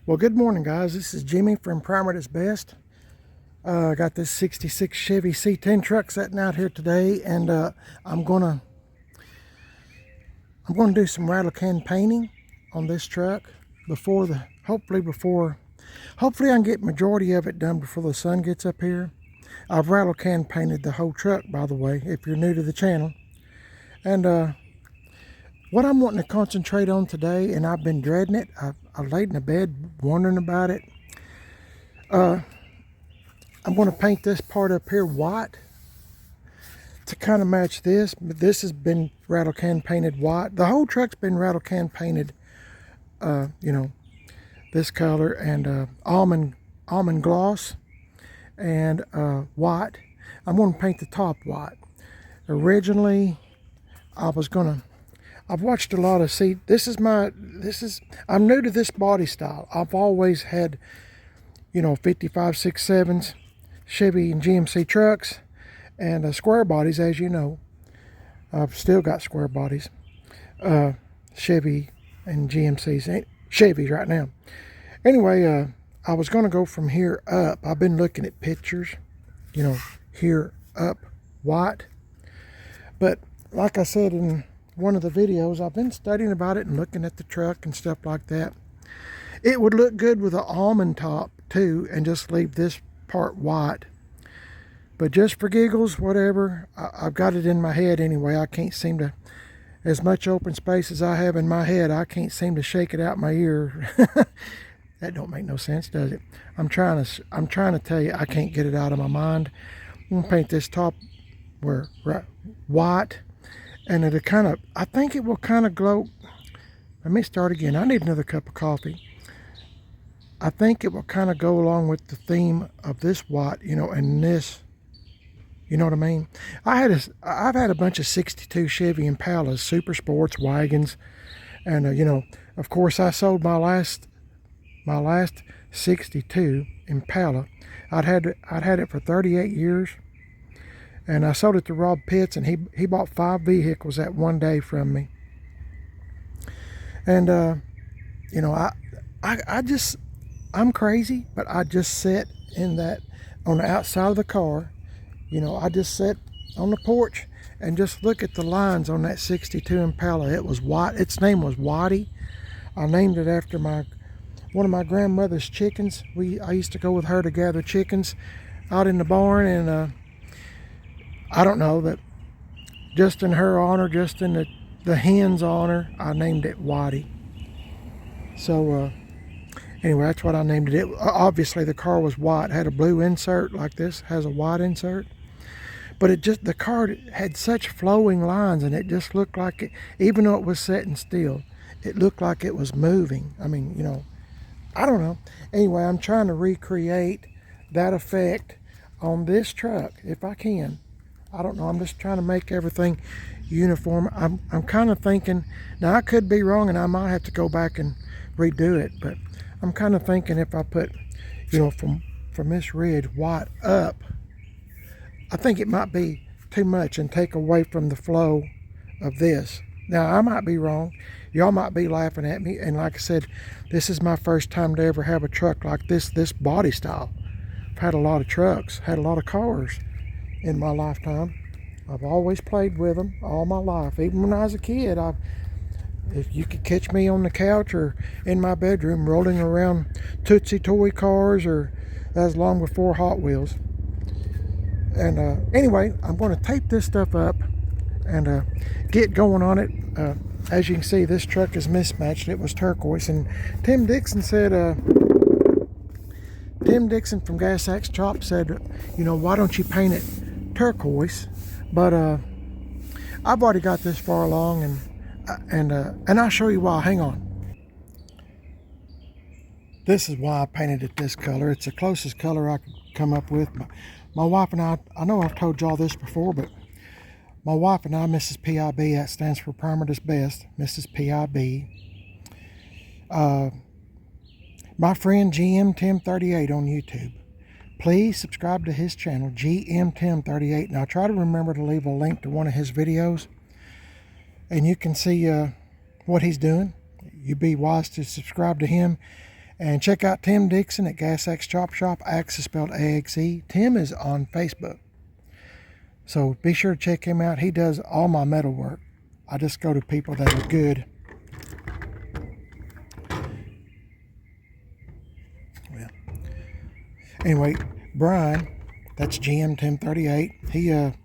Well, good morning, guys. This is Jimmy from Primer at its Best. I got this 66 Chevy C10 truck sitting out here today, and I'm gonna do some rattle can painting on this truck hopefully I can get majority of it done before the sun gets up here. I've rattle can painted the whole truck, by the way, if you're new to the channel. And what I'm wanting to concentrate on today, and I've been dreading it, I've laid in the bed wondering about it. I'm going to paint this part up here white to kind of match this. But this has been rattle can painted white. The whole truck's been rattle can painted, this color, and almond gloss and white. I'm going to paint the top white. Originally, I've watched a lot of, I'm new to this body style. I've always had, 55, 6, 7s, Chevy and GMC trucks, and square bodies, as you know. I've still got square bodies, Chevy and GMCs, Chevys right now. Anyway, I was going to go from here up. I've been looking at pictures, here up white. But like I said in one of the videos, I've been studying about it and looking at the truck and stuff like that. It would look good with an almond top too, and just leave this part white. But just for giggles, whatever, I've got it in my head anyway. I can't seem to, as much open space as I have in my head, I can't seem to shake it out my ear. That don't make no sense, does it? I'm trying to tell you, I can't get it out of my mind. I'm gonna paint this top white, and I think it will kind of glow. Let me start again. I need another cup of coffee. I think it will kind of go along with the theme of this white, and this, you know what I mean? I've had a bunch of 62 Chevy Impalas, super sports wagons, and of course I sold my last 62 Impala. I'd had it for 38 years, and I sold it to Rob Pitts, and he bought 5 vehicles that one day from me. And I'm crazy, but I just sat on the outside of the car. I just sat on the porch and just look at the lines on that 62 Impala. It was white. Its name was Whitey. I named it after one of my grandmother's chickens. I used to go with her to gather chickens out in the barn, and I don't know, that just in her honor, just in the hen's honor, I named it Whitey. So anyway, that's what I named it. Obviously the car was white. It had a blue insert like this, has a white insert. But the car had such flowing lines, and it just looked like it, even though it was sitting still, it looked like it was moving. I mean, I don't know. Anyway, I'm trying to recreate that effect on this truck if I can. I don't know. I'm just trying to make everything uniform. I'm kind of thinking, now I could be wrong, and I might have to go back and redo it, but I'm kind of thinking if I put, from this ridge white up, I think it might be too much and take away from the flow of this. Now, I might be wrong. Y'all might be laughing at me. And like I said, this is my first time to ever have a truck like this body style. I've had a lot of trucks, had a lot of cars in my lifetime. I've always played with them all my life. Even when I was a kid, if you could catch me on the couch or in my bedroom rolling around Tootsie Toy cars, or that was long before Hot Wheels. And anyway, I'm going to tape this stuff up and get going on it. As you can see, this truck is mismatched. It was turquoise, and Tim Dixon from Gas Axe Chop said, why don't you paint it turquoise? But I've already got this far along, and I'll show you why. Hang on. This is why I painted it this color. It's the closest color I could come up with. My wife and I know I've told y'all this before, but my wife and I, Mrs. PIB, that stands for Primer at its Best, Mrs. PIB. My friend GM1038 on YouTube. Please subscribe to his channel, GM1038. And I'll try to remember to leave a link to one of his videos, and you can see what he's doing. You'd be wise to subscribe to him. And check out Tim Dixon at Gas X Chop Shop. Axe is spelled A-X-E. Tim is on Facebook. So be sure to check him out. He does all my metal work. I just go to people that are good. Well, anyway, Brian, that's GM 1038.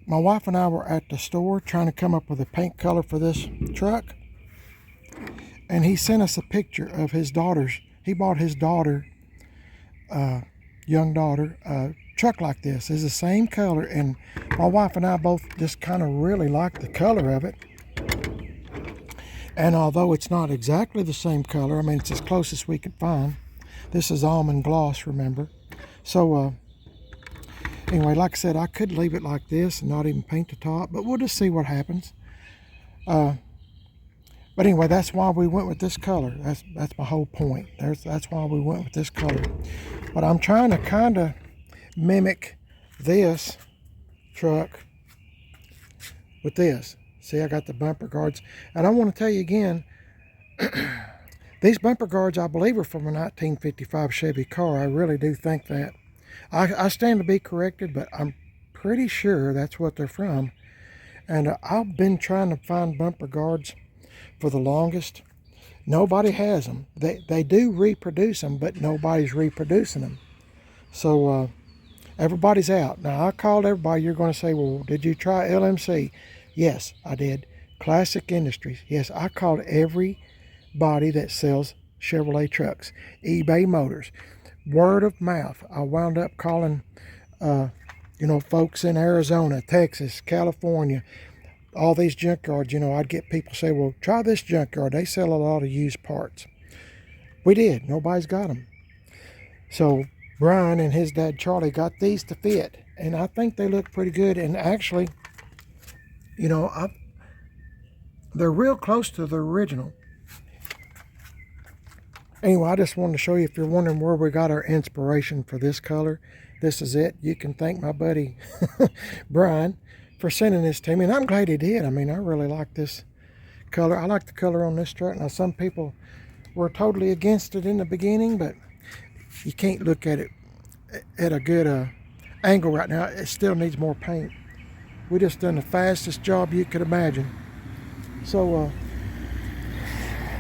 My wife and I were at the store trying to come up with a paint color for this truck. And he sent us a picture of his daughter's. He bought his daughter, young daughter, a truck like this. It's the same color, and my wife and I both just kind of really like the color of it. And although it's not exactly the same color, I mean, it's as close as we could find. This is almond gloss, remember? So, anyway, like I said, I could leave it like this and not even paint the top, but we'll just see what happens. But anyway, that's why we went with this color. That's my whole point. That's why we went with this color. But I'm trying to kind of mimic this truck with this. See, I got the bumper guards. And I want to tell you again, these bumper guards, I believe, are from a 1955 Chevy car. I really do think that. I stand to be corrected, but I'm pretty sure that's what they're from. And I've been trying to find bumper guards for the longest. Nobody has them. They do reproduce them, but nobody's reproducing them. So everybody's out. Now, I called everybody. You're going to say, well, did you try LMC? Yes, I did. Classic Industries. Yes, I called everybody that sells Chevrolet trucks. eBay Motors. Word of mouth. I wound up calling, folks in Arizona, Texas, California, all these junkyards. I'd get people say, well, try this junkyard. They sell a lot of used parts. We did. Nobody's got them. So Brian and his dad Charlie got these to fit, and I think they look pretty good. And actually, they're real close to the original. Anyway, I just wanted to show you, if you're wondering where we got our inspiration for this color, this is it. You can thank my buddy Brian for sending this to me, and I'm glad he did. I mean, I really like this color. I like the color on this truck. Now, some people were totally against it in the beginning, but you can't look at it at a good angle right now. It still needs more paint. We just done the fastest job you could imagine. So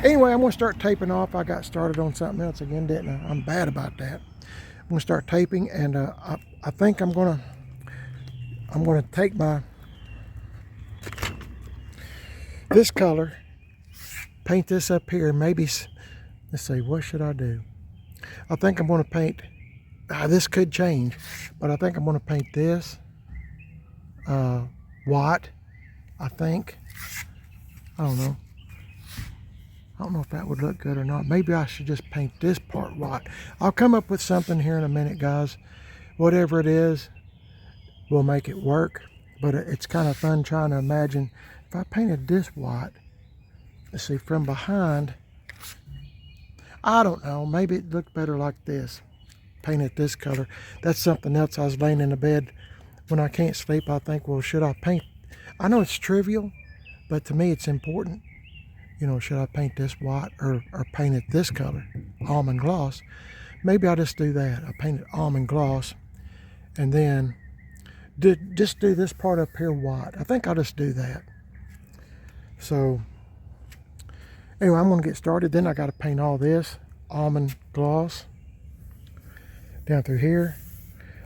anyway, I'm going to start taping off. I got started on something else again, didn't I? I'm bad about that. I'm going to start taping, and I think I'm going to take this color, paint this up here, and maybe, let's see, what should I do? I think I'm going to paint, this could change, but I think I'm going to paint this white, I think. I don't know. I don't know if that would look good or not. Maybe I should just paint this part white. I'll come up with something here in a minute, guys. Whatever it is, we'll make it work. But it's kind of fun trying to imagine if I painted this white. Let's see, from behind, I don't know, maybe it looked better like this. Paint it this color. That's something else. I was laying in the bed when I can't sleep. I think, well, should I paint? I know it's trivial, but to me it's important. Should I paint this white or paint it this color, almond gloss? Maybe I'll just do that. I paint it almond gloss, and then just do this part up here white. I think I'll just do that. So anyway, I'm going to get started. Then I got to paint all this almond gloss down through here.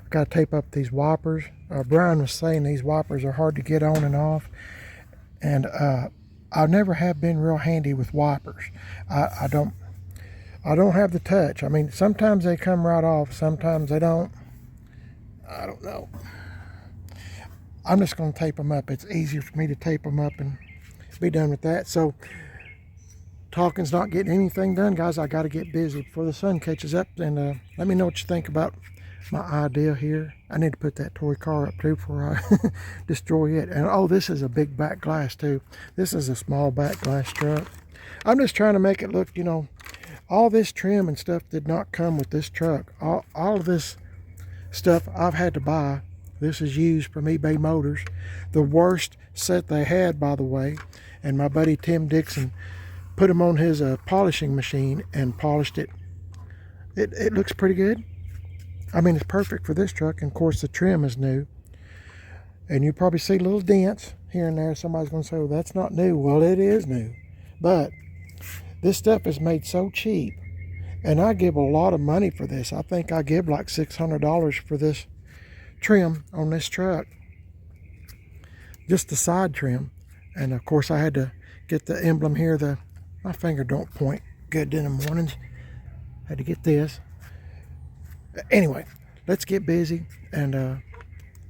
I got to tape up these wipers. Brian was saying these wipers are hard to get on and off, and I never have been real handy with wipers. I don't have the touch. I mean, sometimes they come right off, sometimes they don't. I don't know. I'm just going to tape them up. It's easier for me to tape them up and be done with that. So talking's not getting anything done, guys. I got to get busy before the sun catches up. And let me know what you think about my idea here. I need to put that toy car up too before I destroy it. And oh, this is a big back glass too. This is a small back glass truck. I'm just trying to make it look, all this trim and stuff did not come with this truck. All of this stuff I've had to buy. This is used from eBay Motors. The worst set they had, by the way. And my buddy Tim Dixon put them on his polishing machine and polished it. It looks pretty good. I mean, it's perfect for this truck, and of course the trim is new. And you probably see little dents here and there. Somebody's going to say, well, that's not new. Well, it is new. But this stuff is made so cheap. And I give a lot of money for this. I think I give like $600 for this trim on this truck. Just the side trim. And of course I had to get the emblem here. My finger don't point good in the mornings. Had to get this. Anyway, let's get busy, and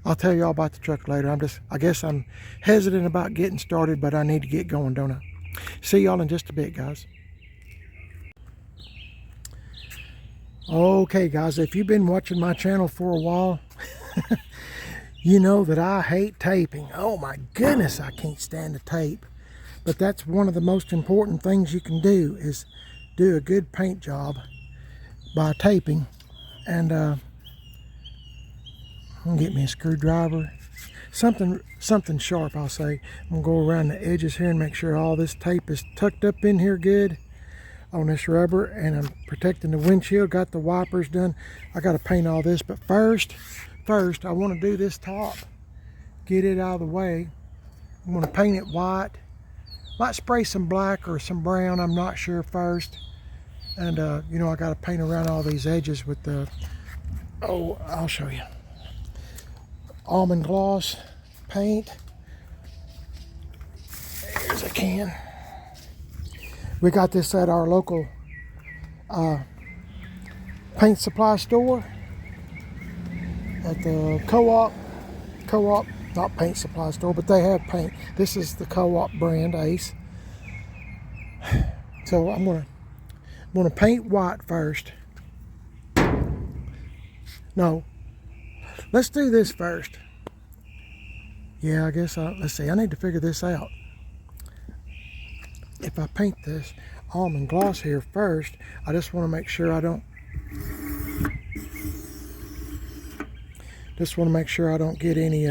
I'll tell you all about the truck later. I guess I'm hesitant about getting started, but I need to get going, don't I? See y'all in just a bit, guys. Okay, guys, if you've been watching my channel for a while, you know that I hate taping. Oh my goodness, I can't stand the tape. But that's one of the most important things you can do, is do a good paint job by taping. And I'll get me a screwdriver, something sharp, I'll say. I'm gonna go around the edges here and make sure all this tape is tucked up in here good on this rubber, and I'm protecting the windshield. Got the wipers done. I got to paint all this, but first I want to do this top, get it out of the way. I'm going to paint it white. Might spray some black or some brown, I'm not sure first. And you know, I got to paint around all these edges with the, I'll show you, almond gloss paint. Here's a can. We got this at our local paint supply store at the co-op, not paint supply store, but they have paint. This is the co-op brand, Ace. So I'm gonna paint white first. No, let's do this first. Yeah, I guess let's see, I need to figure this out. If I paint this almond gloss here first, I just want to make sure I don't get any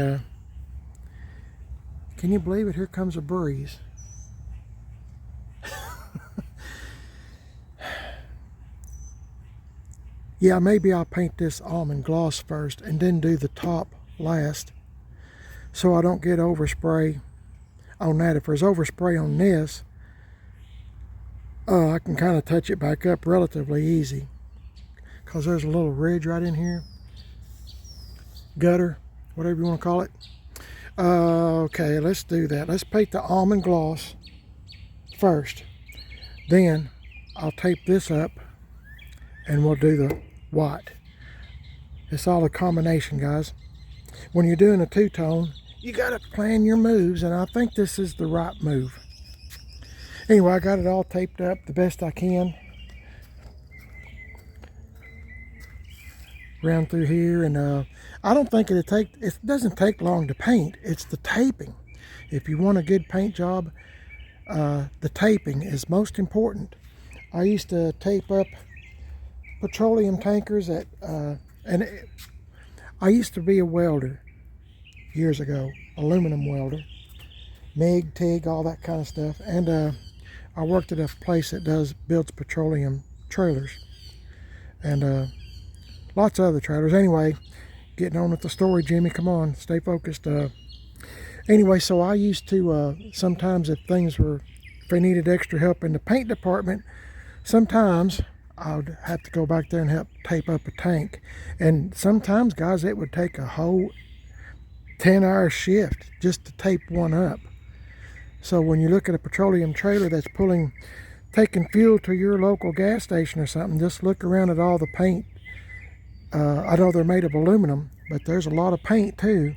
can you believe it? Here comes a breeze. Yeah, maybe I'll paint this almond gloss first and then do the top last, so I don't get overspray on that. If there's overspray on this, I can kind of touch it back up relatively easy, because there's a little ridge right in here, gutter, whatever you want to call it. Okay, let's do that. Let's paint the almond gloss first, then I'll tape this up and we'll do the white. It's all a combination, guys. When you're doing a two-tone, you got to plan your moves, and I think this is the right move. Anyway, I got it all taped up the best I can. Around through here, and I don't think it doesn't take long to paint. It's the taping. If you want a good paint job, the taping is most important. I used to tape up petroleum tankers I used to be a welder years ago, aluminum welder, MIG, TIG, all that kind of stuff. And I worked at a place that builds petroleum trailers, and lots of other trailers. Anyway, getting on with the story, Jimmy, come on, stay focused. Anyway, so I used to sometimes if they needed extra help in the paint department, sometimes I would have to go back there and help tape up a tank. And sometimes, guys, it would take a whole 10-hour shift just to tape one up. So when you look at a petroleum trailer that's taking fuel to your local gas station or something, just look around at all the paint. I know they're made of aluminum, but there's a lot of paint too.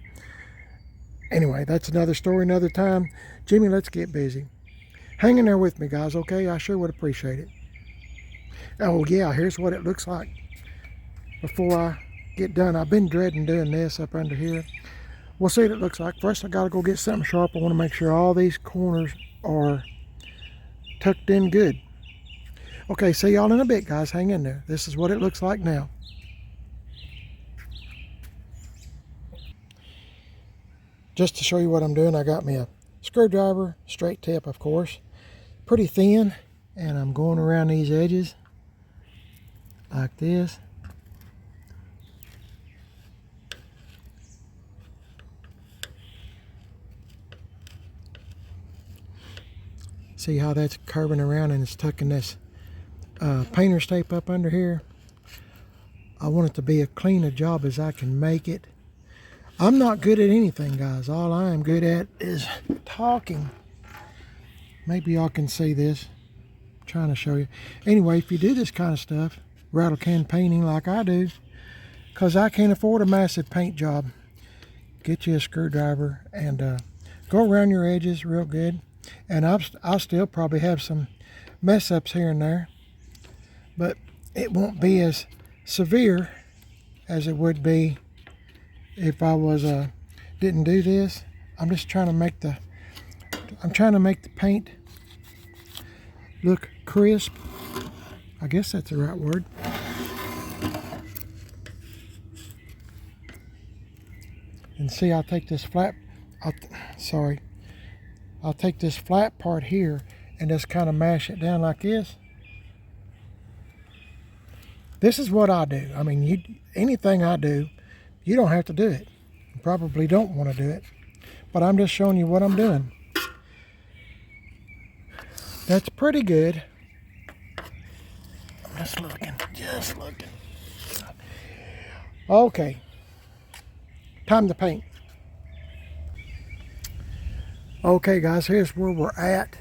Anyway, that's another story, another time. Jimmy, let's get busy. Hang in there with me, guys, okay? I sure would appreciate it. Oh yeah, here's what it looks like before I get done. I've been dreading doing this up under here. We'll see what it looks like. First, I gotta go get something sharp. I want to make sure all these corners are tucked in good. Okay, see y'all in a bit, guys. Hang in there. This is what it looks like now. Just to show you what I'm doing, I got me a screwdriver, straight tip, of course, pretty thin, and I'm going around these edges like this. See how that's curving around and it's tucking this painter's tape up under here. I want it to be as clean a job as I can make it. I'm not good at anything, guys. All I am good at is talking. Maybe y'all can see this. I'm trying to show you. Anyway, if you do this kind of stuff, rattle can painting like I do, because I can't afford a massive paint job, get you a screwdriver and go around your edges real good. And I'll still probably have some mess ups here and there, but it won't be as severe as it would be if I was didn't do this. I'm just trying to make the paint look crisp. I guess that's the right word. And see, I'll take this flat, I'll take this flat part here and just kind of mash it down like this. This is what I do. I mean, anything I do, you don't have to do it. You probably don't want to do it, but I'm just showing you what I'm doing. That's pretty good. I'm just looking. Okay, time to paint. Okay guys, here's where we're at.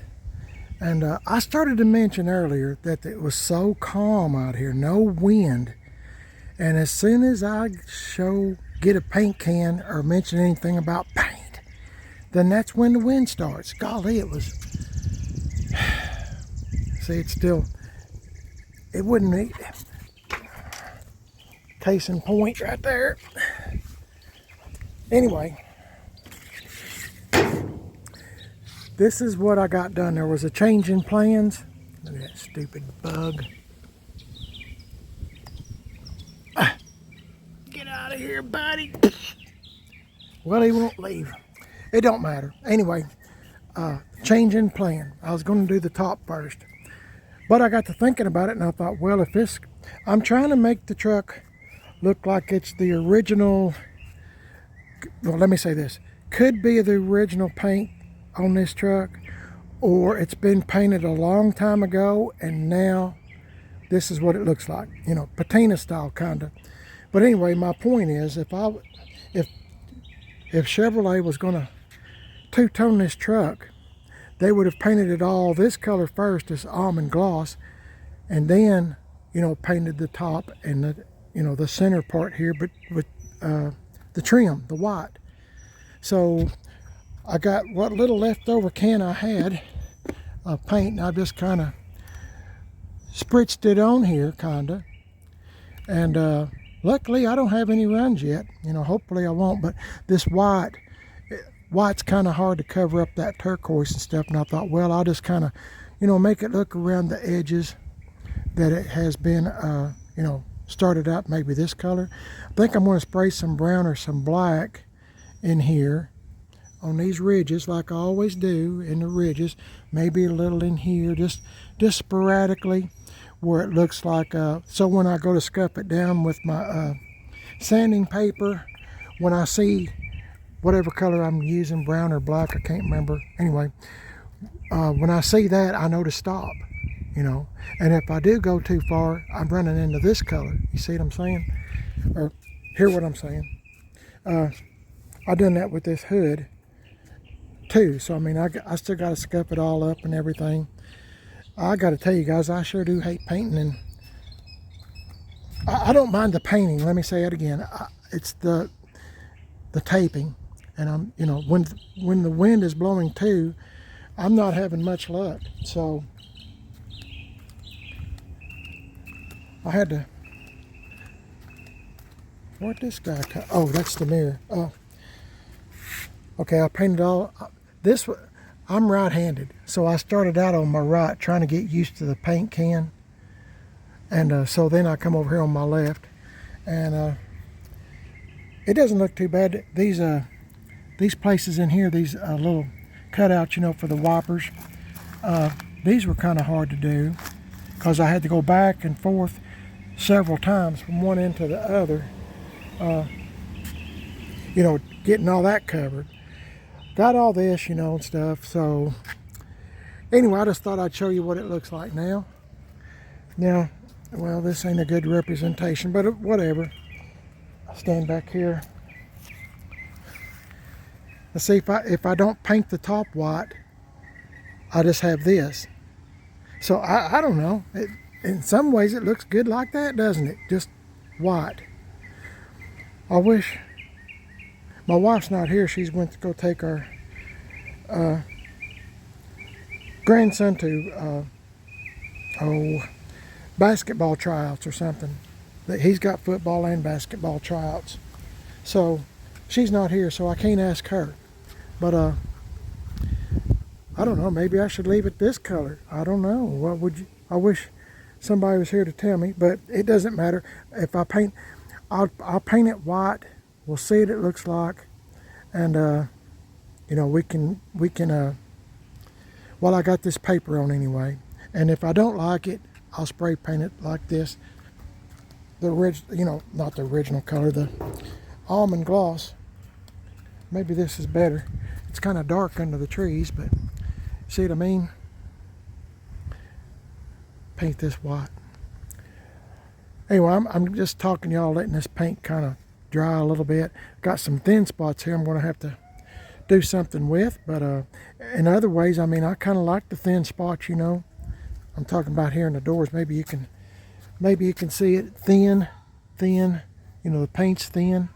And I started to mention earlier that it was so calm out here, no wind. And as soon as I get a paint can or mention anything about paint, then that's when the wind starts. Golly, it was, see, it wouldn't be, case in point right there. Anyway, this is what I got done. There was a change in plans. Look at that stupid bug. Get out of here, buddy. Well, he won't leave. It don't matter. Anyway, change in plan. I was going to do the top first. But I got to thinking about it and I thought, well, I'm trying to make the truck look like it's the original, well, let me say this. Could be the original paint on this truck, or it's been painted a long time ago and now this is what it looks like, you know, patina style kind of. But anyway, my point is, if Chevrolet was going to two-tone this truck, they would have painted it all this color first, this almond gloss, and then, you know, painted the top and the, you know, the center part here, but with the trim, the white. So I got what little leftover can I had of paint, and I just kind of spritzed it on here, kinda. And luckily I don't have any runs yet. You know, hopefully I won't. But this white's kind of hard to cover up that turquoise and stuff. And I thought, well, I'll just kind of, you know, make it look around the edges that it has been, you know, started out maybe this color. I think I'm going to spray some brown or some black in here on these ridges, like I always do in the ridges. Maybe a little in here, just sporadically, where it looks like, so when I go to scuff it down with my sanding paper, when I see whatever color I'm using, brown or black, I can't remember. Anyway, when I see that, I know to stop, you know. And if I do go too far, I'm running into this color. You see what I'm saying? Or hear what I'm saying? I done that with this hood too. So I mean, I still got to scuff it all up and everything. I got to tell you guys, I sure do hate painting, and I don't mind the painting. Let me say it again. It's the taping, and I'm, you know, when the wind is blowing too, I'm not having much luck. So I had to. Where'd this guy come? Oh, that's the mirror. Okay, I painted all this. I'm right-handed, so I started out on my right, trying to get used to the paint can, and so then I come over here on my left, and it doesn't look too bad. These places in here, these little cutouts, you know, for the wipers, These were kind of hard to do because I had to go back and forth several times from one end to the other. You know, getting all that covered. Got all this, you know, and stuff. So anyway, I just thought I'd show you what it looks like now. Now, well, this ain't a good representation, but whatever. I'll stand back here. Let's see, if I don't paint the top white, I just have this. So I don't know. In some ways it looks good like that, doesn't it? Just white. I wish my wife's not here. She's went to go take our grandson to basketball tryouts or something. He's got football and basketball tryouts. So she's not here, so I can't ask her. But I don't know, maybe I should leave it this color. I don't know. What would you? I wish somebody was here to tell me, but it doesn't matter. If I paint, I'll paint it white. We'll see what it looks like, and you know, we can well, I got this paper on anyway, and if I don't like it, I'll spray paint it like this. The original, you know, not the original color, the almond gloss. Maybe this is better. It's kind of dark under the trees, but see what I mean? Paint this white. Anyway, I'm just talking to y'all, letting this paint kind of dry a little bit. Got some thin spots here I'm going to have to do something with, but in other ways, I mean, I kind of like the thin spots, you know. I'm talking about here in the doors. Maybe you can see it thin, you know, the paint's thin.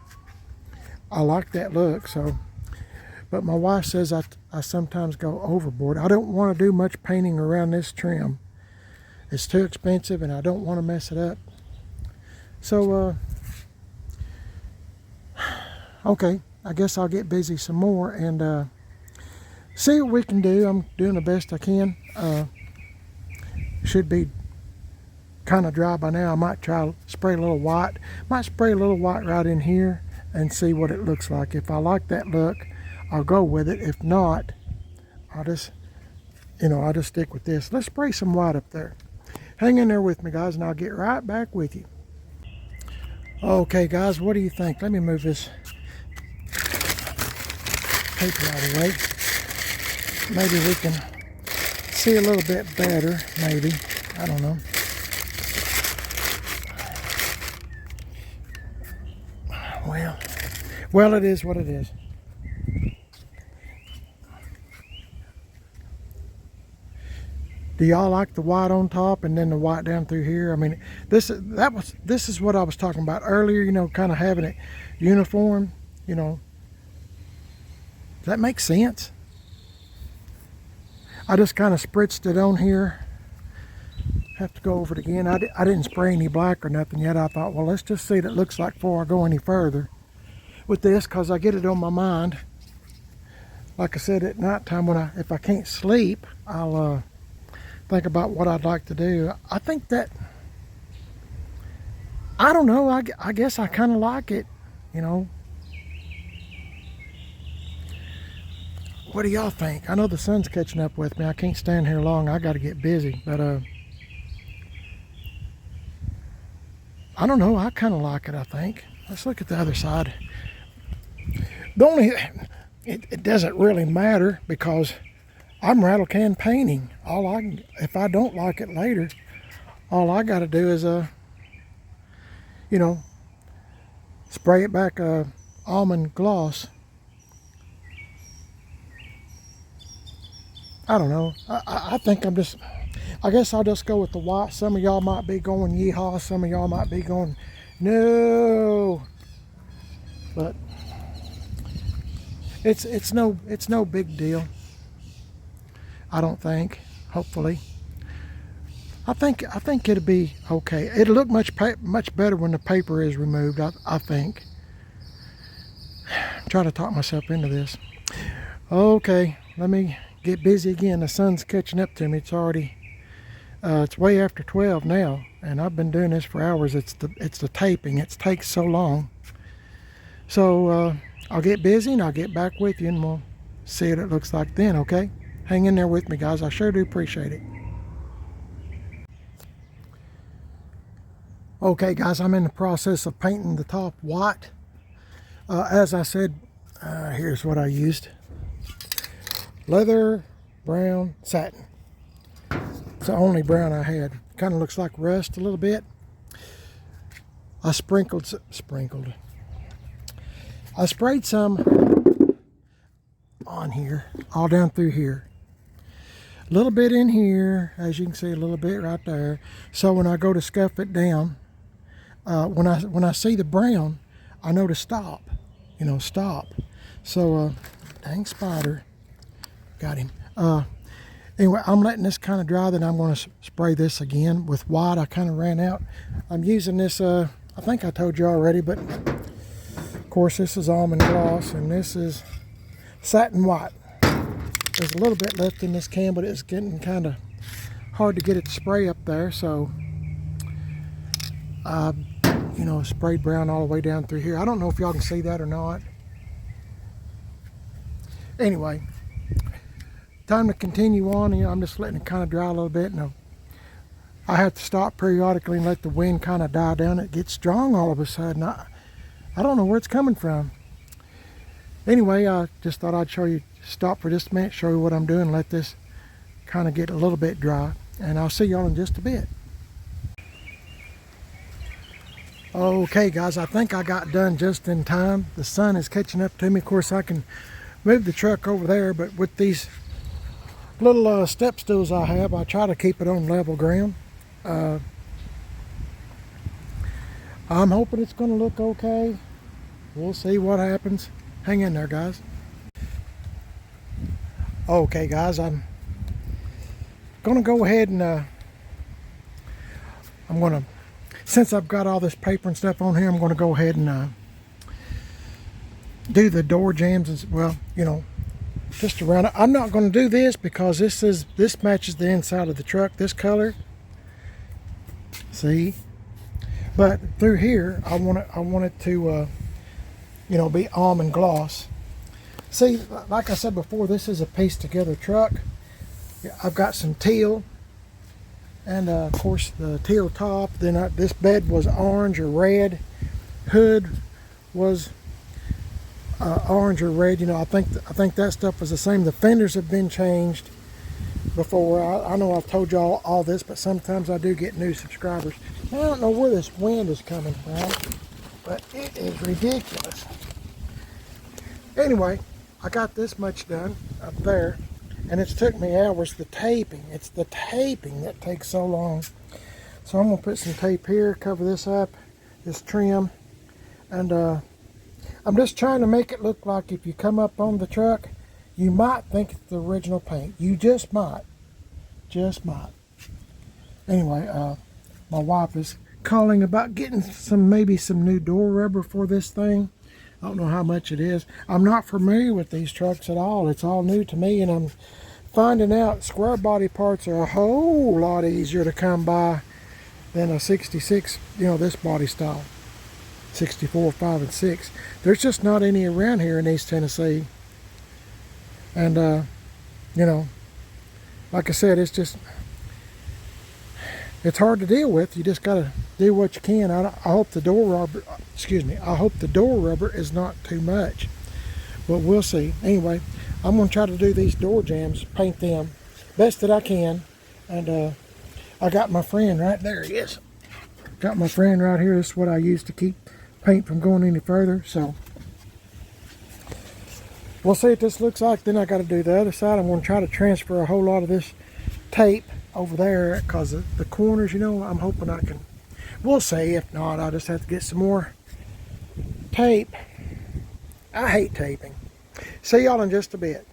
I like that look. So, but my wife says I sometimes go overboard. I don't want to do much painting around this trim. It's too expensive and I don't want to mess it up. So okay, I guess I'll get busy some more and see what we can do. I'm doing the best I can. Should be kind of dry by now. I might try to spray a little white. Might spray a little white right in here and see what it looks like. If I like that look, I'll go with it. If not, I'll just stick with this. Let's spray some white up there. Hang in there with me, guys, and I'll get right back with you. Okay, guys, what do you think? Let me move this paper out of the way. Maybe we can see a little bit better, maybe. I don't know. Well, it is what it is. Do y'all like the white on top and then the white down through here? I mean, this is what I was talking about earlier, you know, kind of having it uniform, you know. Does that make sense? I just kind of spritzed it on here. Have to go over it again. I didn't spray any black or nothing yet. I thought, well, let's just see what it looks like before I go any further with this, because I get it on my mind. Like I said, at nighttime, if I can't sleep, I'll think about what I'd like to do. I think that, I don't know, I guess I kind of like it, you know. What do y'all think? I know the sun's catching up with me. I can't stand here long. I got to get busy, but I don't know. I kind of like it, I think. Let's look at the other side. It doesn't really matter because I'm Rattle Can Painting. If I don't like it later, all I got to do is you know, spray it back almond gloss. I don't know. I think I guess I'll just go with the white. Some of y'all might be going yeehaw. Some of y'all might be going no. But it's no big deal. I don't think. Hopefully, I think it'll be okay. It'll look much better when the paper is removed. I think. I'm trying to talk myself into this. Okay, let me get busy again. The sun's catching up to me. It's already it's way after 12 now, and I've been doing this for hours. It's the taping. It takes so long. So I'll get busy and I'll get back with you and we'll see what it looks like then, okay? hang in there with me, guys. I sure do appreciate it. Okay, guys, I'm in the process of painting the top white. As I said, here's what I used. Leather brown satin. It's the only brown I had. Kind of looks like rust a little bit. I I sprayed some on here, all down through here. A little bit in here, as you can see, a little bit right there. So when I go to scuff it down, when I see the brown, I know to stop. You know, stop. So, dang spider, got him. Anyway, I'm letting this kind of dry, then I'm going to spray this again with white. I kind of ran out. I'm using this, I think I told you already, but of course this is almond gloss and this is satin white. There's a little bit left in this can, but it's getting kind of hard to get it to spray up there, so you know, sprayed brown all the way down through here. I don't know if y'all can see that or not. Anyway, time to continue on. You know, I'm just letting it kind of dry a little bit. And I have to stop periodically and let the wind kind of die down. It gets strong all of a sudden. I don't know where it's coming from. Anyway, I just thought I'd show you, stop for just a minute, show you what I'm doing, let this kind of get a little bit dry. And I'll see y'all in just a bit. Okay, guys, I think I got done just in time. The sun is catching up to me. Of course, I can move the truck over there, but with these little step stools I have, I try to keep it on level ground. I'm hoping it's going to look okay. We'll see what happens. Hang in there, guys. Okay, guys, I'm going to go ahead and I'm going to, since I've got all this paper and stuff on here, I'm going to go ahead and do the door jambs as well, you know, just around it. I'm not going to do this because this matches the inside of the truck, this color. See? But through here, I want it to you know, be almond gloss. See, like I said before, this is a pieced together truck. I've got some teal, and of course the teal top. Then this bed was orange or red. Hood was orange or red. You know, I think that stuff was the same. The fenders have been changed before. I know I've told y'all all this, but sometimes I do get new subscribers. I don't know where this wind is coming from, but it is ridiculous. Anyway, I got this much done up there, and it's took me hours. The taping, it's the taping that takes so long. So I'm gonna put some tape here, cover this up, this trim, and I'm just trying to make it look like if you come up on the truck, you might think it's the original paint. You just might. Anyway, my wife is calling about getting maybe some new door rubber for this thing. I don't know how much it is. I'm not familiar with these trucks at all. It's all new to me, and I'm finding out square body parts are a whole lot easier to come by than a 66, you know, this body style. 64, 5, and 6. There's just not any around here in East Tennessee. And, you know, like I said, it's hard to deal with. You just got to do what you can. I hope the door rubber, I hope the door rubber is not too much. But we'll see. Anyway, I'm going to try to do these door jambs, paint them best that I can. And I got my friend right there. Yes. Got my friend right here. This is what I use to keep paint from going any further. So we'll see what this looks like. Then I got to do the other side. I'm going to try to transfer a whole lot of this tape over there because the corners, you know, I'm hoping I can. We'll see. If not, I'll just have to get some more tape. I hate taping. See y'all in just a bit.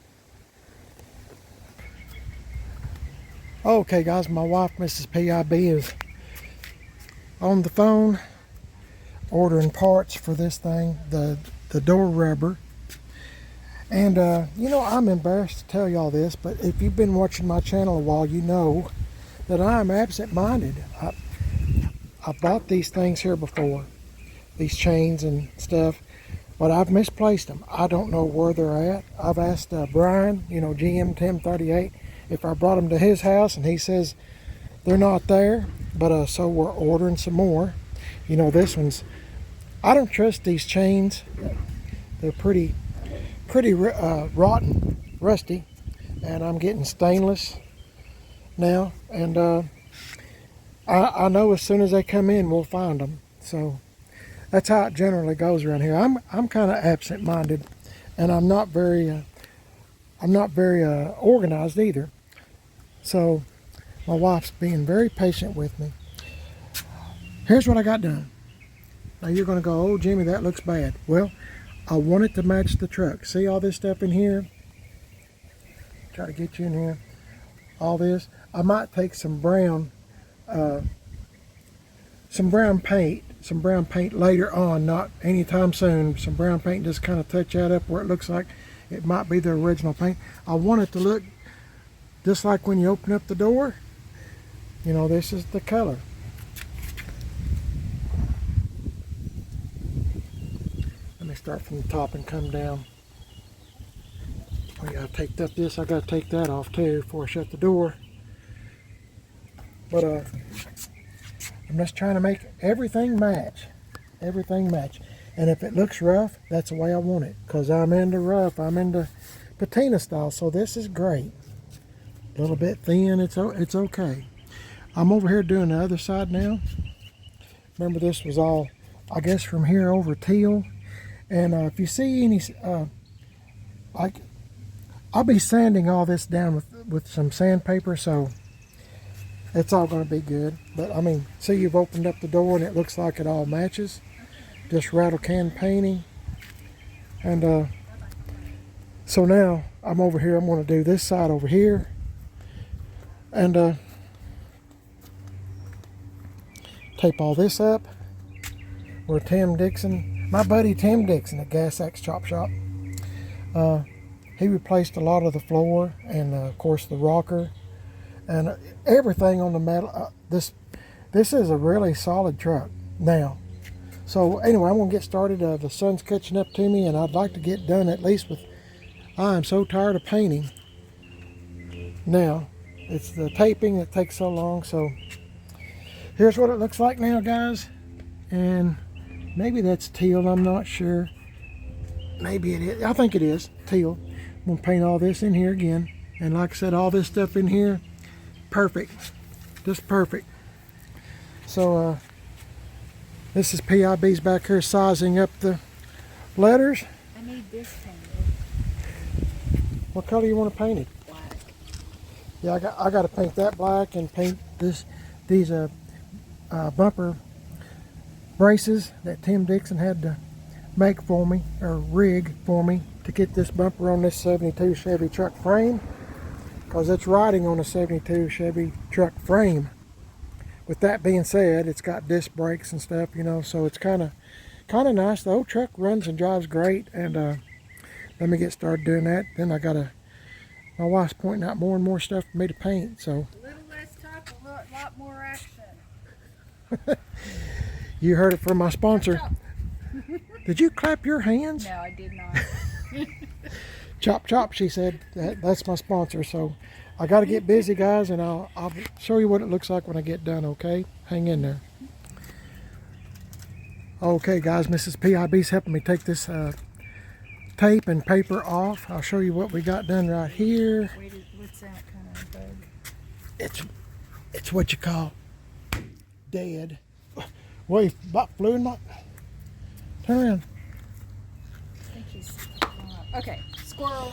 Okay, guys, my wife, Mrs. PIB, is on the phone ordering parts for this thing, the door rubber. And you know, I'm embarrassed to tell y'all this, but if you've been watching my channel a while, you know that I'm absent-minded. I bought these things here before, these chains and stuff, but I've misplaced them. I don't know where they're at. I've asked Brian, you know, GM 1038, if I brought them to his house, and he says they're not there. But so we're ordering some more. You know, this one's, I don't trust these chains. They're pretty rotten, rusty, and I'm getting stainless now. And I know as soon as they come in, we'll find them. So that's how it generally goes around here. I'm kind of absent-minded, and I'm not very organized either. So my wife's being very patient with me. Here's what I got done. Now you're going to go, oh Jimmy, that looks bad. Well, I want it to match the truck. See all this stuff in here? Try to get you in here. All this. I might take some brown paint later on, not anytime soon. Some brown paint, just kind of touch that up where it looks like it might be the original paint. I want it to look just like when you open up the door. You know, this is the color. Let me start from the top and come down. I gotta take this, I gotta take that off too before I shut the door. But I'm just trying to make everything match. Everything match. And if it looks rough, that's the way I want it. Because I'm into rough, I'm into patina style. So this is great. A little bit thin, it's okay. I'm over here doing the other side now. Remember, this was all, I guess, from here over teal. And if you see any, like, I'll be sanding all this down with some sandpaper, so it's all going to be good. But I mean, see, you've opened up the door and it looks like it all matches. Just Rattle Can Painting. And so now I'm over here. I'm going to do this side over here. And tape all this up. Where Tim Dixon, my buddy Tim Dixon at Gas Axe Chop Shop, he replaced a lot of the floor and of course the rocker and everything on the metal. This is a really solid truck now. So anyway, I'm gonna get started. The sun's catching up to me, and I'd like to get done at least with. I am so tired of painting now. It's the taping that takes so long. So here's what it looks like now, guys. And maybe that's teal, I'm not sure. Maybe it is. I think it is teal. I'm gonna paint all this in here again. And like I said, all this stuff in here, perfect. Just perfect. So this is PIB's back here sizing up the letters. I need this painted. What color you want to paint it? Black. Yeah, I got to paint that black and paint these bumper braces that Tim Dixon had to make for me, or rig for me, to get this bumper on this 72 Chevy truck frame, because it's riding on a 72 Chevy truck frame. With that being said, it's got disc brakes and stuff, you know, so it's kind of nice. The old truck runs and drives great. And let me get started doing that. Then my wife's pointing out more and more stuff for me to paint. So A little less talk, a lot more action. you heard it from my sponsor. Did you clap your hands? No, I did not. Chop chop, she said. That's my sponsor. So I got to get busy, guys, and I'll show you what it looks like when I get done, okay? Hang in there. Okay, guys, Mrs. PIB's helping me take this tape and paper off. I'll show you what we got done right here. What's that kind of bug? It's what you call dead. Wait, about flew in my... Turn around. I think he's... okay, squirrel.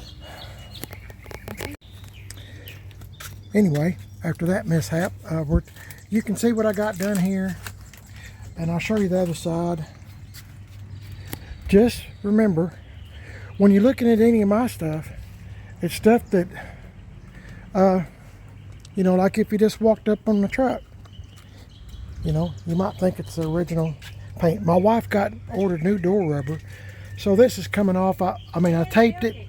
Anyway, after that mishap, you can see what I got done here, and I'll show you the other side. Just remember, when you're looking at any of my stuff, it's stuff that, you know, like if you just walked up on the truck, you know, you might think it's the original paint. My wife ordered new door rubber, so this is coming off. I taped it.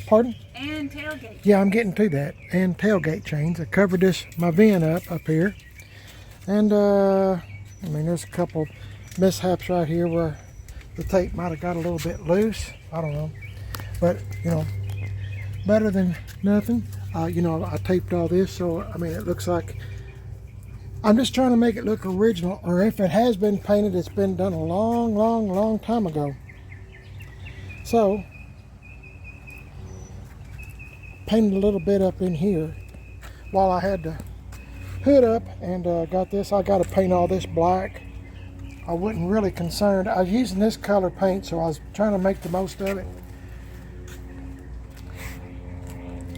Pardon? And tailgate. Yeah, I'm getting to that. And tailgate chains. I covered my VIN up here. And, there's a couple mishaps right here where the tape might have got a little bit loose. I don't know. But, you know, better than nothing. You know, I taped all this, so, I mean, it looks like, I'm just trying to make it look original, or if it has been painted, it's been done a long, long, long time ago. So, painted a little bit up in here while I had the hood up, and got this. I got to paint all this black. I wasn't really concerned. I was using this color paint, so I was trying to make the most of it.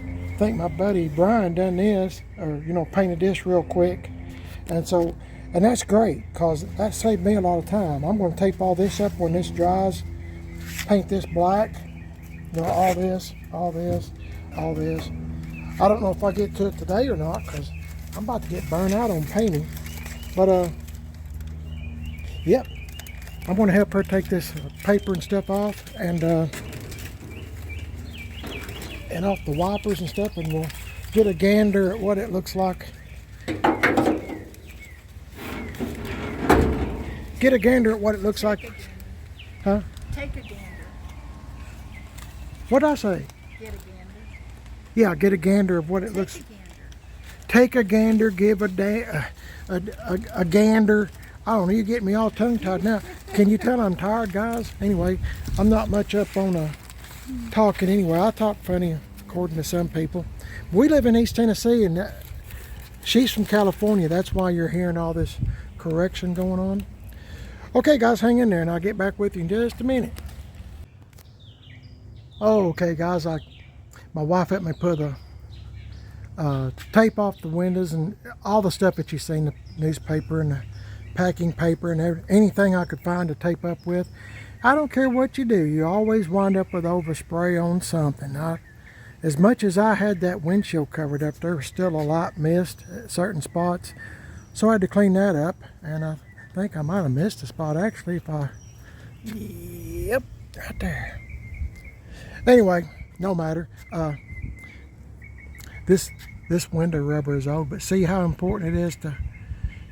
I think my buddy Brian done this, or you know, painted this real quick, and so, and that's great because that saved me a lot of time. I'm going to tape all this up when this dries, paint this black, you know, all this, all this, all this. I don't know if I get to it today or not because I'm about to get burned out on painting, but yep, I'm going to help her take this paper and stuff off, and off the wipers and stuff, and we'll get a gander at what it looks like. Get a gander at what it looks like. Huh? Take a gander. What did I say? Get a gander. Yeah, get a gander of what it looks. Take a gander, give a gander. I don't know, you get me all tongue-tied now. Can you tell I'm tired, guys? Anyway, I'm not much up on talking anyway. I talk funny, according to some people. We live in East Tennessee, and she's from California. That's why you're hearing all this correction going on. Okay, guys, hang in there, and I'll get back with you in just a minute. Oh, okay, guys. My wife helped me put the tape off the windows and all the stuff that you've seen, the newspaper and the packing paper and anything I could find to tape up with. I don't care what you do, you always wind up with overspray on something. As much as I had that windshield covered up, there was still a light mist at certain spots, so I had to clean that up, and I think I might have missed a spot actually yep, right there. Anyway, no matter. This window rubber is old, but see how important it is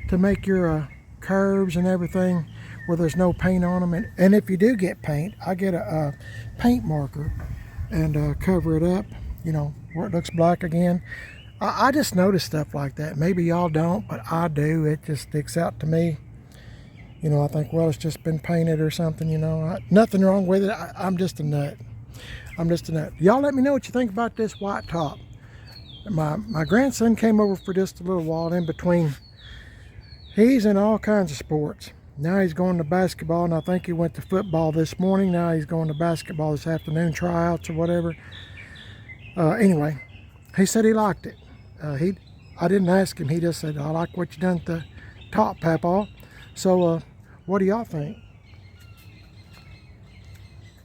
to make your curves and everything where there's no paint on them. And if you do get paint, I get a paint marker and cover it up, you know, where it looks black again. I just notice stuff like that. Maybe y'all don't, but I do. It just sticks out to me. You know, I think, well, it's just been painted or something, you know. Nothing wrong with it. I'm just a nut. I'm just a nut. Y'all let me know what you think about this white top. My grandson came over for just a little while in between. He's in all kinds of sports. Now he's going to basketball, and I think he went to football this morning. Now he's going to basketball this afternoon, tryouts or whatever. Anyway, he said he liked it. I didn't ask him. He just said, I like what you done at the top, Papa. So, what do y'all think?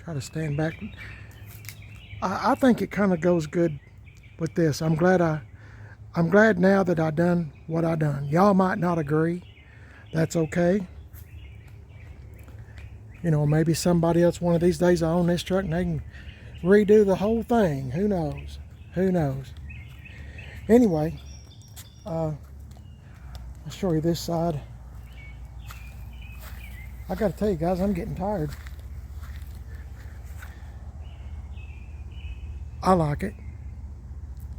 Try to stand back. I think it kind of goes good with this. I'm glad now that I done what I done. Y'all might not agree. That's okay. You know, maybe somebody else one of these days will own this truck and they can redo the whole thing. Who knows? Who knows? Anyway, I'll show you this side. I gotta tell you guys, I'm getting tired. I like it.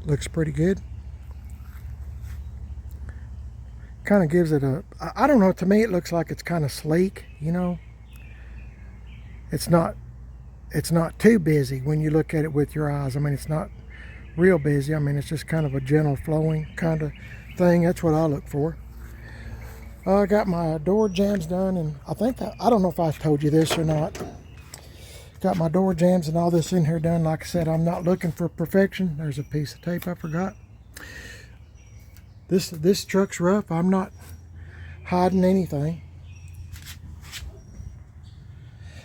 Looks pretty good. Kind of gives it a, I don't know, to me it looks like it's kind of sleek, you know. It's not too busy when you look at it with your eyes. I mean, it's not real busy. I mean, it's just kind of a gentle flowing kind of thing. That's what I look for. I got my door jambs done, and I think I don't know if I told you this or not. Got my door jambs and all this in here done. Like I said, I'm not looking for perfection. There's a piece of tape I forgot. This truck's rough. I'm not hiding anything.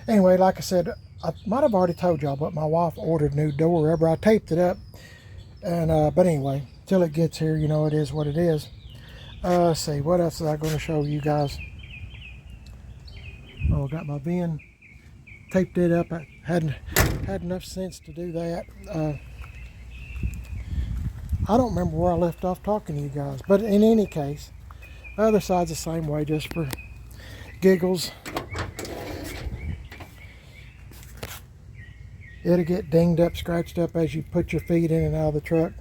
Anyway, like I said, I might have already told y'all, but my wife ordered new door rubber. I taped it up, and but anyway, till it gets here, you know, it is what it is. Let's see, what else is I going to show you guys? Oh, I got my VIN, taped it up. I hadn't had enough sense to do that. I don't remember where I left off talking to you guys, but in any case, the other side's the same way, just for giggles. It'll get dinged up, scratched up as you put your feet in and out of the truck.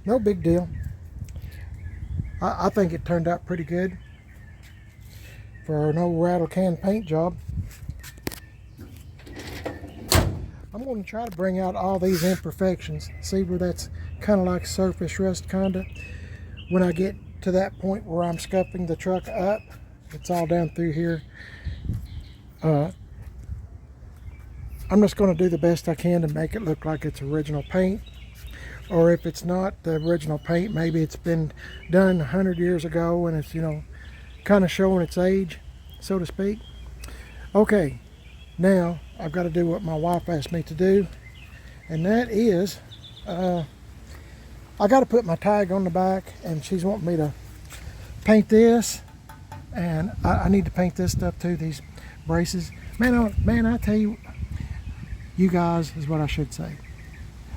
No big deal. I think it turned out pretty good for an old rattle can paint job. I'm going to try to bring out all these imperfections. See where that's kind of like surface rust kind of. When I get to that point where I'm scuffing the truck up, it's all down through here. I'm just going to do the best I can to make it look like it's original paint. Or if it's not the original paint, maybe it's been done 100 years ago and it's, you know, kind of showing its age, so to speak. Okay, now I've got to do what my wife asked me to do, and that is I got to put my tag on the back, and she's wanting me to paint this, and I need to paint this stuff too, these braces. Man, I tell you, you guys is what I should say.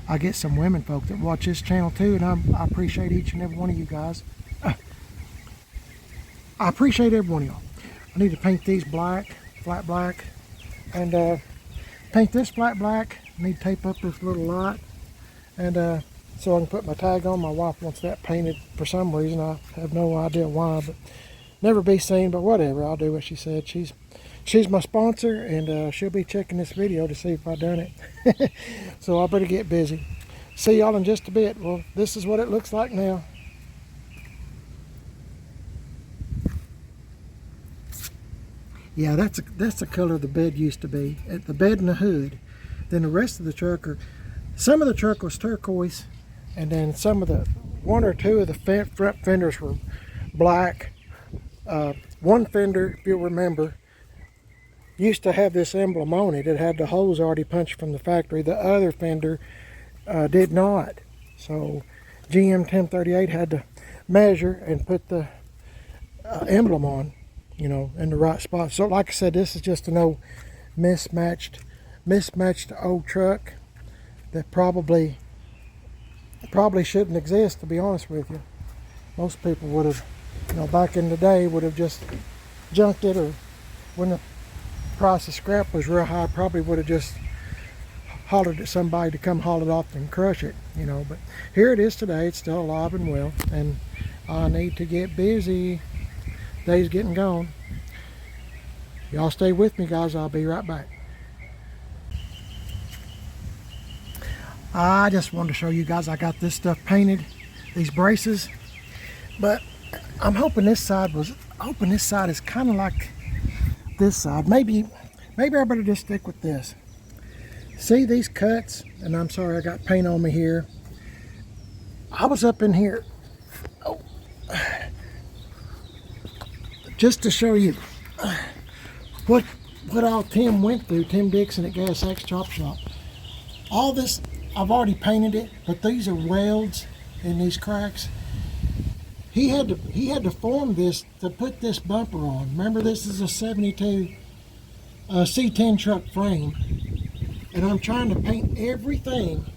I get some women folk that watch this channel too, and I appreciate each and every one of you guys. I appreciate every one of y'all. I need to paint these black, flat black, and paint this flat black. I need to tape up this little light, and so I can put my tag on. My wife wants that painted for some reason. I have no idea why, but never be seen, but whatever. I'll do what she said. She's my sponsor, and she'll be checking this video to see if I done it. So I better get busy. See y'all in just a bit. Well, this is what it looks like now. Yeah, that's the color the bed used to be. The bed and the hood. Then the rest of the truck, some of the truck was turquoise, and then one or two of the front fenders were black. One fender, if you'll remember, used to have this emblem on it. It had the holes already punched from the factory. The other fender did not. So GM 1038 had to measure and put the emblem on, you know, in the right spot. So like I said, this is just an old mismatched old truck that probably shouldn't exist, to be honest with you. Most people would have, you know, back in the day would have just junked it, or when the price of scrap was real high, probably would have just hollered at somebody to come haul it off and crush it, you know. But here it is today. It's still alive and well, and I need to get busy. Day's getting gone. Y'all stay with me, guys. I'll be right back. I just wanted to show you guys I got this stuff painted, these braces, but I'm hoping this side is kind of like this side. Maybe I better just stick with this. See these cuts? And I'm sorry I got paint on me here. I was up in here, just to show you what all Tim went through, Tim Dixon at Gas X Chop Shop. All this, I've already painted it, but these are welds in these cracks. He had to form this to put this bumper on. Remember, this is a 72 C10 truck frame, and I'm trying to paint everything,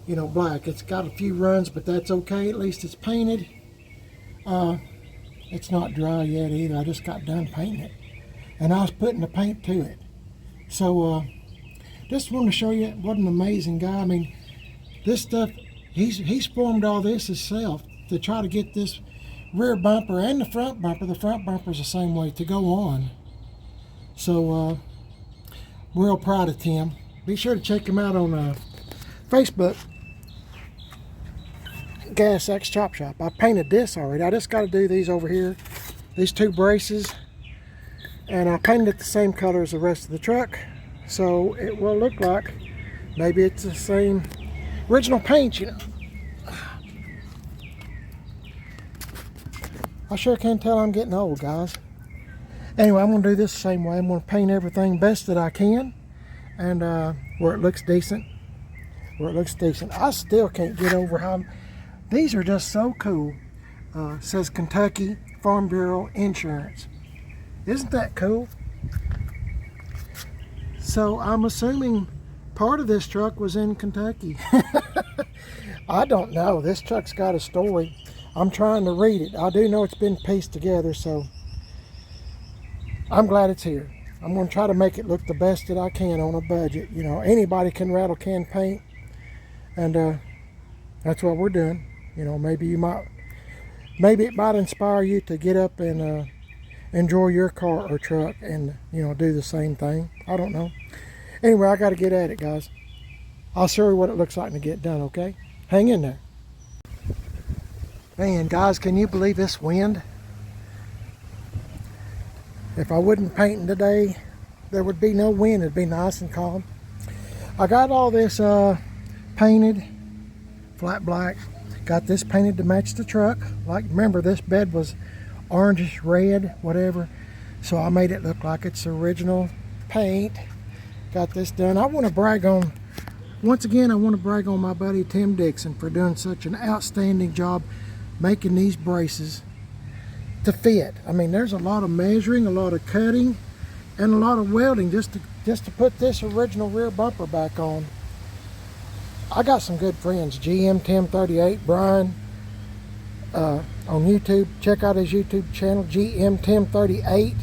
you know, black. It's got a few runs, but that's okay. At least it's painted. It's not dry yet either. I just got done painting it, and I was putting the paint to it. So just want to show you what an amazing guy. I mean, this stuff, he's formed all this himself to try to get this rear bumper and the front bumper's the same way, to go on. So real proud of Tim. Be sure to check him out on Facebook, Gas X Chop Shop. I painted this already. I just got to do these over here, these two braces, and I painted it the same color as the rest of the truck, so it will look like maybe it's the same original paint, you know. I sure can tell I'm getting old, guys. Anyway, I'm going to do this the same way. I'm going to paint everything best that I can, and where it looks decent. I still can't get over how these are just so cool. It says Kentucky Farm Bureau Insurance. Isn't that cool? So I'm assuming part of this truck was in Kentucky. I don't know. This truck's got a story. I'm trying to read it. I do know it's been pieced together, so I'm glad it's here. I'm going to try to make it look the best that I can on a budget. You know, anybody can rattle can paint, and that's what we're doing. You know, maybe it might inspire you to get up and enjoy your car or truck and, you know, do the same thing. I don't know. Anyway, I got to get at it, guys. I'll show you what it looks like to get done, okay? Hang in there. Man, guys, can you believe this wind? If I wasn't painting today, there would be no wind. It'd be nice and calm. I got all this painted, flat black. Got this painted to match the truck. Like, remember, this bed was orangish red, whatever. So I made it look like it's original paint. Got this done. I want to brag on, once again, I want to brag on my buddy Tim Dixon for doing such an outstanding job making these braces to fit. I mean, there's a lot of measuring, a lot of cutting, and a lot of welding just to put this original rear bumper back on. I got some good friends, GM1038, Brian, on YouTube. Check out his YouTube channel, GM1038.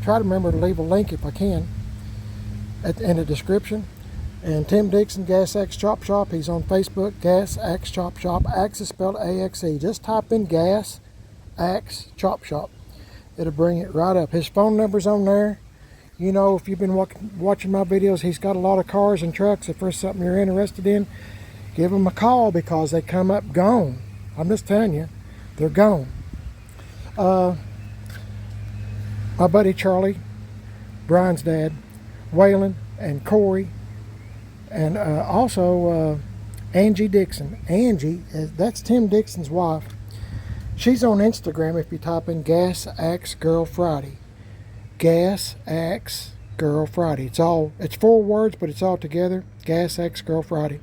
Try to remember to leave a link if I can in the description. And Tim Dixon, Gas Axe Chop Shop. He's on Facebook, Gas Axe Chop Shop. Axe is spelled A-X-E. Just type in Gas Axe Chop Shop. It'll bring it right up. His phone number's on there. You know, if you've been watching my videos, he's got a lot of cars and trucks. If there's something you're interested in, give him a call because they come up gone. I'm just telling you, they're gone. My buddy Charlie, Brian's dad, Waylon, and Corey, and also Angie Dixon. Angie, that's Tim Dixon's wife. She's on Instagram if you type in Gas Axe Girl Friday. Gas Axe Girl Friday. It's 4 words, but it's all together. Gas Axe Girl Friday.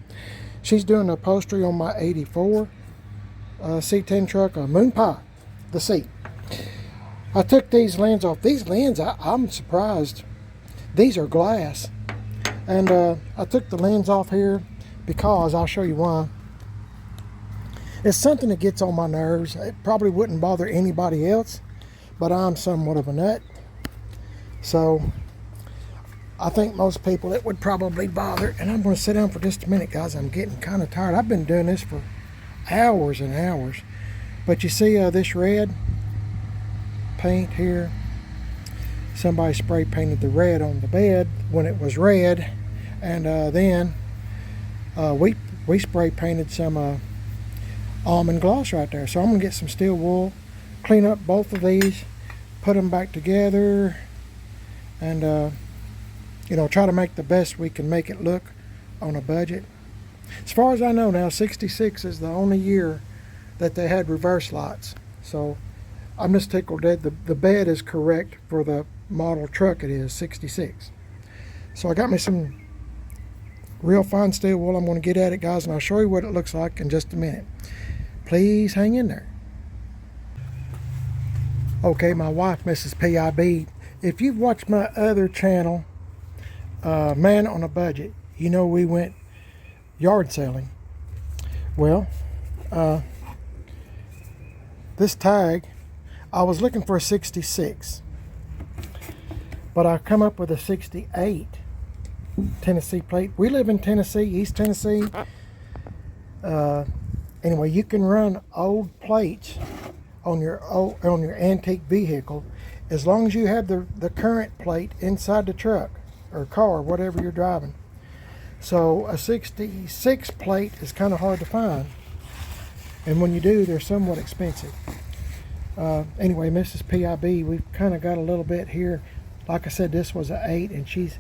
She's doing upholstery on my 84 C10 truck, Moon Pie, the seat. I took these lens off. These lens, I'm surprised. These are glass. And I took the lens off here because, I'll show you why. It's something that gets on my nerves. It probably wouldn't bother anybody else, but I'm somewhat of a nut. So I think most people it would probably bother. And I'm going to sit down for just a minute, guys. I'm getting kind of tired. I've been doing this for hours and hours. But you see this red paint here? Somebody spray painted the red on the bed when it was red. And then we spray painted some almond gloss right there. So I'm going to get some steel wool, clean up both of these, put them back together, and you know, try to make the best we can make it look on a budget. As far as I know now, 66 is the only year that they had reverse lights. So I'm just tickled dead. The bed is correct for the model truck. It is 66. So I got me some real fine steel wool. I'm going to get at it, guys, and I'll show you what it looks like in just a minute. Please hang in there. Okay, my wife, Mrs. P.I.B., if you've watched my other channel, Man on a Budget, you know we went yard selling. Well, this tag, I was looking for a 66, but I come up with a 68 Tennessee plate. We live in Tennessee, East Tennessee. Anyway, you can run old plates on your antique vehicle as long as you have the current plate inside the truck or car, whatever you're driving. So a 66 plate is kind of hard to find, and when you do, they're somewhat expensive. Anyway, Mrs. P.I.B., we've kind of got a little bit here. Like I said, this was an 8, and she's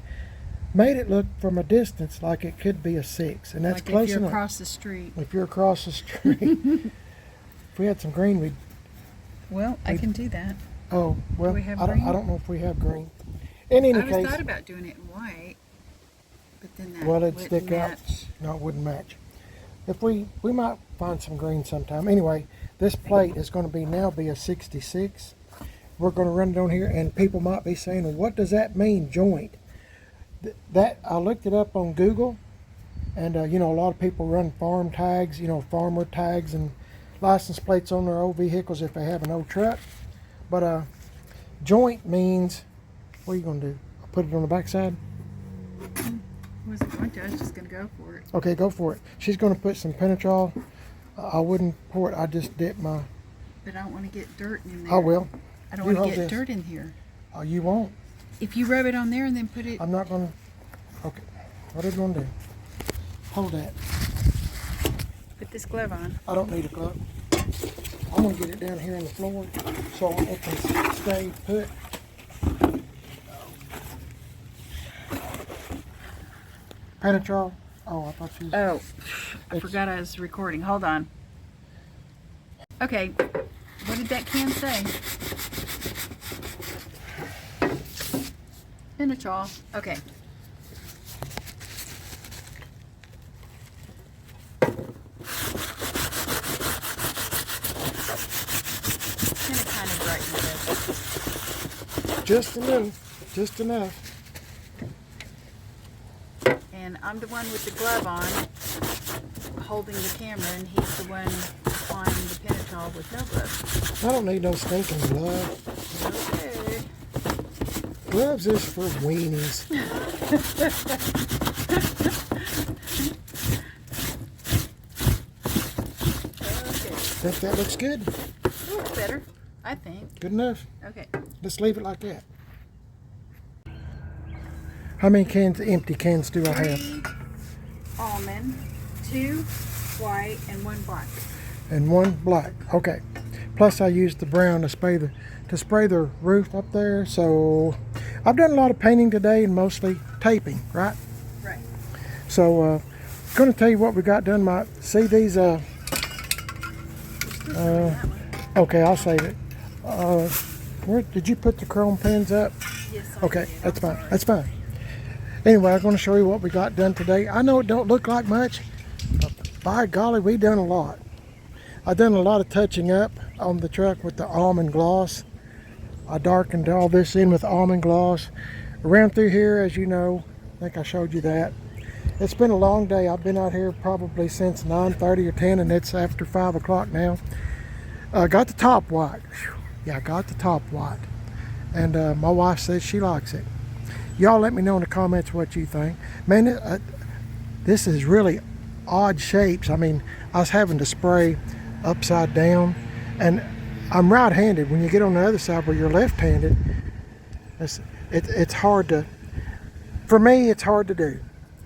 made it look from a distance like it could be a 6, and that's like close enough. If you're across the street. If you're across the street. If we had some green, we'd... Well, I can do that. Oh, well, we have I green? don't know if we have green. In any case... I thought about doing it in white, but then that well, it'd wouldn't stick out. match. No, it wouldn't match. If we might find some green sometime. Anyway, this plate is going to now be a 66. We're going to run it on here, and people might be saying, well, what does that mean, joint? That I looked it up on Google, and you know, a lot of people run farm tags, you know, farmer tags and license plates on their old vehicles if they have an old truck. But joint means, what are you going to do? A Put it on the back side. I wasn't going to. I was just going to go for it. Okay, go for it. She's going to put some penetrol. I wouldn't pour it. I just dip my... But I don't want to get dirt in there. I will. I don't You want to hold get this. dirt in here. Oh, you won't. If you rub it on there and then put it... I'm not going to... Okay. What are you going to do? Hold that. Put this glove on. I don't need a glove. I'm going to get it down here on the floor so it can stay put. Penetrol. Oh, I thought you was... Oh, I forgot I was recording. Hold on. Okay. What did that can say? Penetrol. Okay. Gonna kind of brighten this. Just enough. Just enough. And I'm the one with the glove on, holding the camera, and he's the one applying the penetrol with no gloves. I don't need no stinking glove. Okay. Gloves is for weenies. Okay. Think that looks good? Looks better, I think. Good enough. Okay. Let's leave it like that. How many cans, empty cans do I have? 3 almond, 2 white, and 1 black. And 1 black. Okay. Plus I used the brown to spray the roof up there. So I've done a lot of painting today and mostly taping, right? Right. So going to tell you what we got done. See these okay, I'll save it. Where did you put the chrome pins up? Yes, I Okay, did. that's I'm fine. sorry. That's fine. Anyway, I'm going to show you what we got done today. I know it don't look like much, but by golly, we done a lot. I done a lot of touching up on the truck with the almond gloss. I darkened all this in with almond gloss. Around through here, as you know, I think I showed you that. It's been a long day. I've been out here probably since 9:30 or 10, and it's after 5 o'clock now. Got the top white. Whew. Yeah, I got the top white. And my wife says she likes it. Y'all let me know in the comments what you think. Man, this is really odd shapes. I mean, I was having to spray upside down, and I'm right-handed. When you get on the other side where you're left-handed, it's hard to, for me, it's hard to do.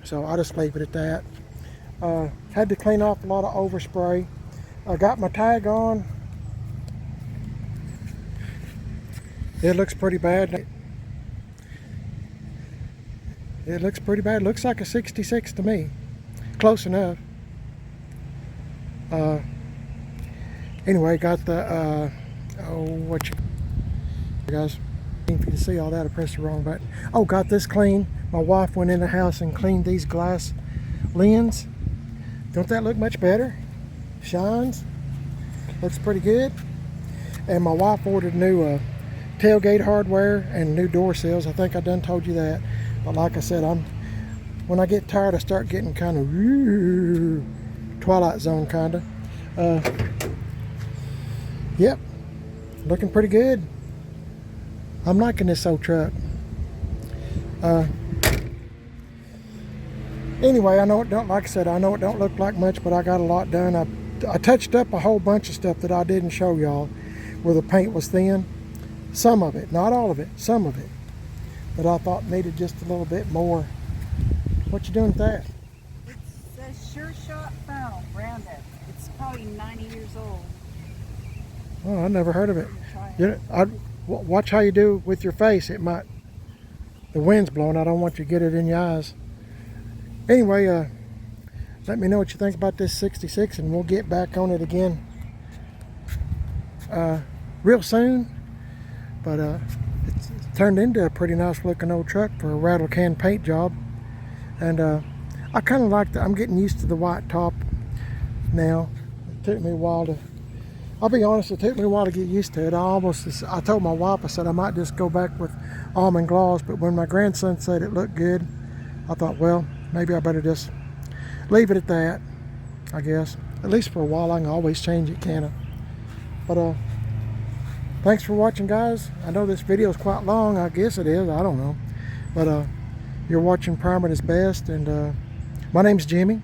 So I just leave it at that. Had to clean off a lot of overspray. I got my tag on. It looks pretty bad. It looks pretty bad. It looks like a 66 to me. Close enough. Anyway, got the, what you guys, for you to see all that, I pressed the wrong button. Oh, got this clean. My wife went in the house and cleaned these glass lens. Don't that look much better? Shines. Looks pretty good. And my wife ordered new tailgate hardware and new door sills. I think I done told you that. But like I said, when I get tired, I start getting kind of Twilight Zone kind of. Yep, looking pretty good. I'm liking this old truck. Anyway, I know it don't, like I said, I know it don't look like much, but I got a lot done. I touched up a whole bunch of stuff that I didn't show y'all, where the paint was thin. Some of it, not all of it, some of it. But I thought needed just a little bit more. What you doing with that? It says Sure Shot Foam, Roundup. It's probably 90 years old. Oh, I never heard of it. Try it. You know, watch how you do with your face. It might, the wind's blowing. I don't want you to get it in your eyes. Anyway, let me know what you think about this 66, and we'll get back on it again real soon. But it's turned into a pretty nice looking old truck for a Rattle Can paint job. And I kind of like I'm getting used to the white top now. It took me a while to, I'll be honest, it took me a while to get used to it. I told my wife, I said I might just go back with almond gloss, but when my grandson said it looked good, I thought, well, maybe I better just leave it at that, I guess. At least for a while. I can always change it, can't I? But thanks for watching, guys. I know this video is quite long. I guess it is. I don't know. But you're watching Primer at its Best, and my name's Jimmy,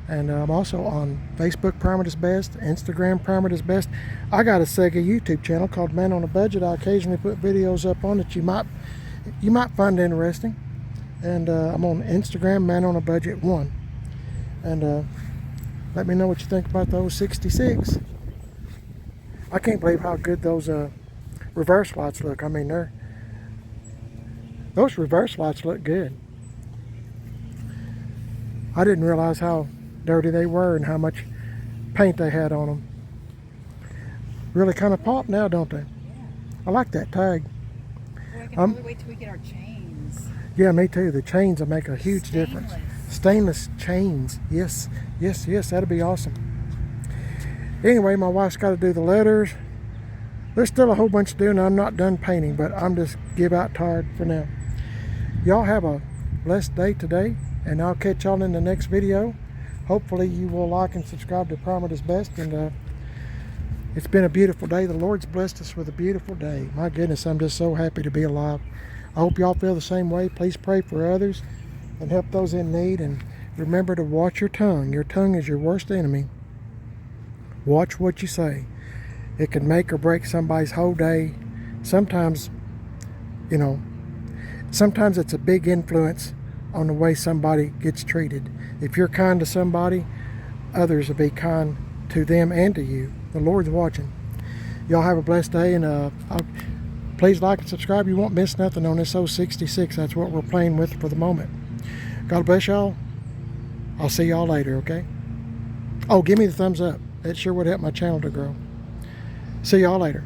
and I'm also on Facebook Primer at its Best, Instagram Primer at its Best. I got a Sega YouTube channel called Man on a Budget. I occasionally put videos up on that you might find interesting, and I'm on Instagram, Man on a Budget 1, and let me know what you think about those 66. I can't believe how good those reverse lights look. I mean, those reverse lights look good. I didn't realize how dirty they were and how much paint they had on them. Really kind of pop now, don't they? Yeah. I like that tag. Well, I can really wait till we get our chains. Yeah, me too. The chains will make a huge difference. Stainless chains. Yes, yes, yes. That'd be awesome. Anyway, my wife's got to do the letters. There's still a whole bunch to do, and I'm not done painting, but I'm just give out tired for now. Y'all have a blessed day today, and I'll catch y'all in the next video. Hopefully you will like and subscribe to Primer at its Best, and it's been a beautiful day. The Lord's blessed us with a beautiful day. My goodness, I'm just so happy to be alive. I hope y'all feel the same way. Please pray for others and help those in need, and remember to watch your tongue. Your tongue is your worst enemy. Watch what you say. It can make or break somebody's whole day. Sometimes, sometimes it's a big influence on the way somebody gets treated. If you're kind to somebody, others will be kind to them and to you. The Lord's watching. Y'all have a blessed day, and please like and subscribe. You won't miss nothing on this 066. That's what we're playing with for the moment. God bless y'all. I'll see y'all later, okay? Oh, give me the thumbs up. It sure would help my channel to grow. See y'all later.